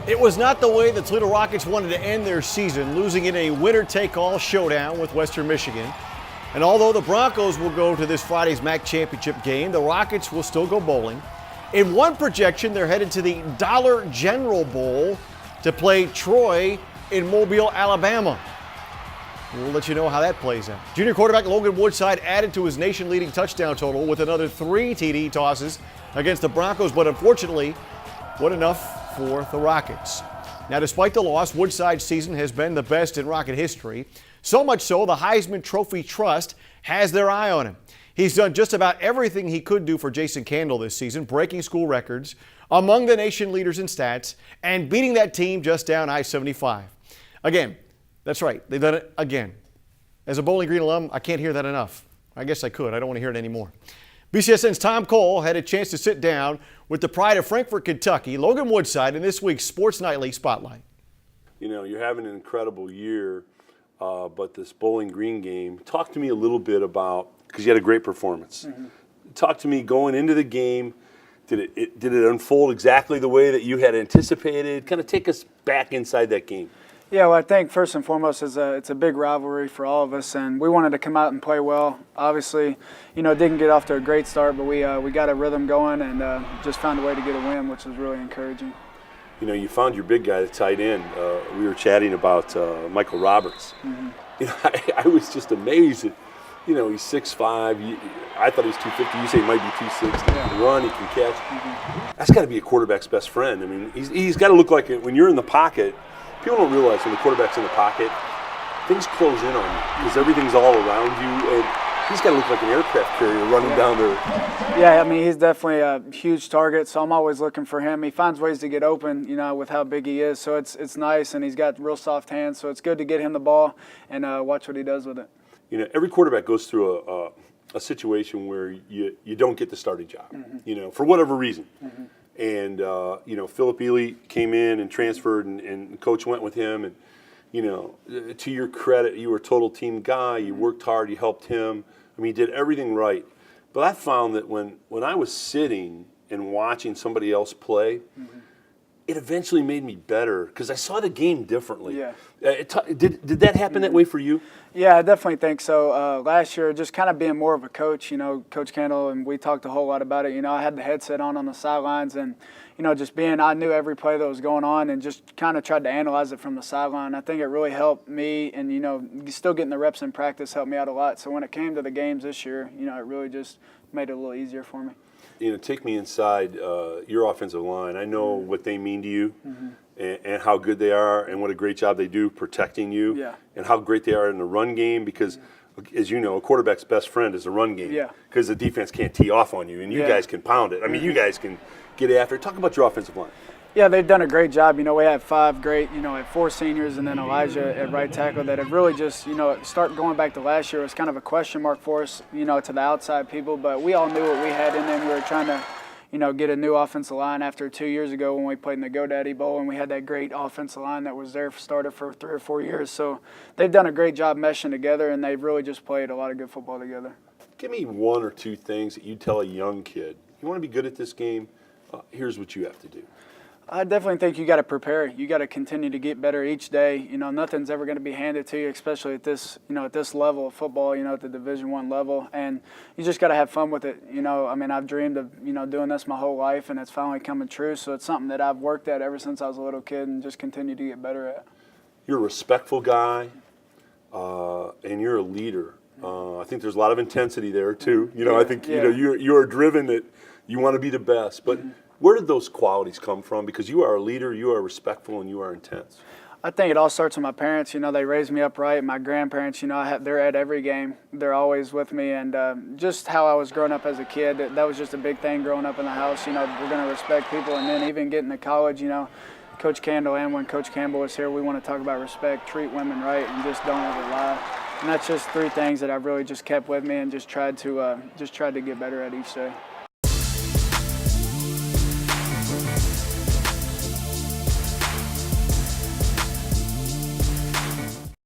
It was not the way the Toledo Rockets wanted to end their season, losing in a winner-take-all showdown with Western Michigan. And although the Broncos will go to this Friday's MAC championship game, the Rockets will still go bowling. In one projection, they're headed to the Dollar General Bowl to play Troy in Mobile, Alabama. We'll let you know how that plays out. Junior quarterback Logan Woodside added to his nation-leading touchdown total with another 3 TD tosses against the Broncos, but unfortunately, wasn't enough for the Rockets. Now, despite the loss, Woodside's season has been the best in Rocket history. So much so, the Heisman Trophy Trust has their eye on him. He's done just about everything he could do for Jason Candle this season, breaking school records, among the nation leaders in stats, and beating that team just down I-75. Again, that's right, they've done it again. As a Bowling Green alum, I can't hear that enough. I guess I could. I don't want to hear it anymore. BCSN's Tom Cole had a chance to sit down with the pride of Frankfort, Kentucky, Logan Woodside, in this week's Sports Nightly Spotlight. You know, you're having an incredible year, but this Bowling Green game, talk to me a little bit about, because you had a great performance. Talk to me going into the game. Did it unfold exactly the way that you had anticipated? Kind of take us back inside that game. Yeah, well, I think first and foremost it's a big rivalry for all of us, and we wanted to come out and play well. Obviously, you know, didn't get off to a great start, but we got a rhythm going and just found a way to get a win, which was really encouraging. You know, you found your big guy, the tight end. We were chatting about Michael Roberts. You know, I was just amazed that, you know, he's 6'5". I thought he was 250. You say he might be 260. He can run, he can catch. That's got to be a quarterback's best friend. I mean, he's got to look like it when you're in the pocket. People don't realize when the quarterback's in the pocket, things close in on you because everything's all around you, and he's got to look like an aircraft carrier running down there. Yeah, I mean, he's definitely a huge target, so I'm always looking for him. He finds ways to get open, you know, with how big he is, so it's nice, and he's got real soft hands, so it's good to get him the ball and watch what he does with it. You know, every quarterback goes through a situation where you don't get the starting job, you know, for whatever reason. And, you know, Philip Ely came in and transferred, and Coach went with him. And, you know, to your credit, you were a total team guy. You worked hard. You helped him. I mean, you did everything right. But I found that when I was sitting and watching somebody else play, it eventually made me better because I saw the game differently. Yeah. Did that happen that way for you? Yeah, I definitely think so. Last year, just kind of being more of a coach, you know, Coach Kendall, and we talked a whole lot about it. You know, I had the headset on the sidelines, and, you know, I knew every play that was going on and just kind of tried to analyze it from the sideline. I think it really helped me, and, you know, still getting the reps in practice helped me out a lot. So when it came to the games this year, you know, it really just made it a little easier for me. You know, take me inside your offensive line. I know what they mean to you and how good they are and what a great job they do protecting you and how great they are in the run game because, as you know, a quarterback's best friend is the run game because the defense can't tee off on you and you guys can pound it. I mean, you guys can get after it. Talk about your offensive line. Yeah, they've done a great job. You know, we have 5 great, you know, 4 seniors and then Elijah at right tackle that have really just, you know, going back to last year was kind of a question mark for us, you know, to the outside people. But we all knew what we had in them. We were trying to, you know, get a new offensive line after 2 years ago when we played in the GoDaddy Bowl, and we had that great offensive line that was there started for 3 or 4 years. So they've done a great job meshing together, and they've really just played a lot of good football together. Give me 1 or 2 things that you tell a young kid. You want to be good at this game? Here's what you have to do. I definitely think you got to prepare. You got to continue to get better each day. You know, nothing's ever going to be handed to you, especially at this, you know, at this level of football. You know, at the Division I level, and you just got to have fun with it. You know, I mean, I've dreamed of, you know, doing this my whole life, and it's finally coming true. So it's something that I've worked at ever since I was a little kid, and just continue to get better at. You're a respectful guy, and you're a leader. I think there's a lot of intensity there too. You know, I think you know you're driven that you want to be the best, but. Where did those qualities come from? Because you are a leader, you are respectful, and you are intense. I think it all starts with my parents. You know, they raised me up right. My grandparents, you know, they're at every game. They're always with me. And just how I was growing up as a kid, that was just a big thing growing up in the house. You know, we're going to respect people. And then even getting to college, you know, Coach Candle and when Coach Campbell was here, we want to talk about respect, treat women right, and just don't ever lie. And that's just 3 things that I've really just kept with me and just tried to get better at each day.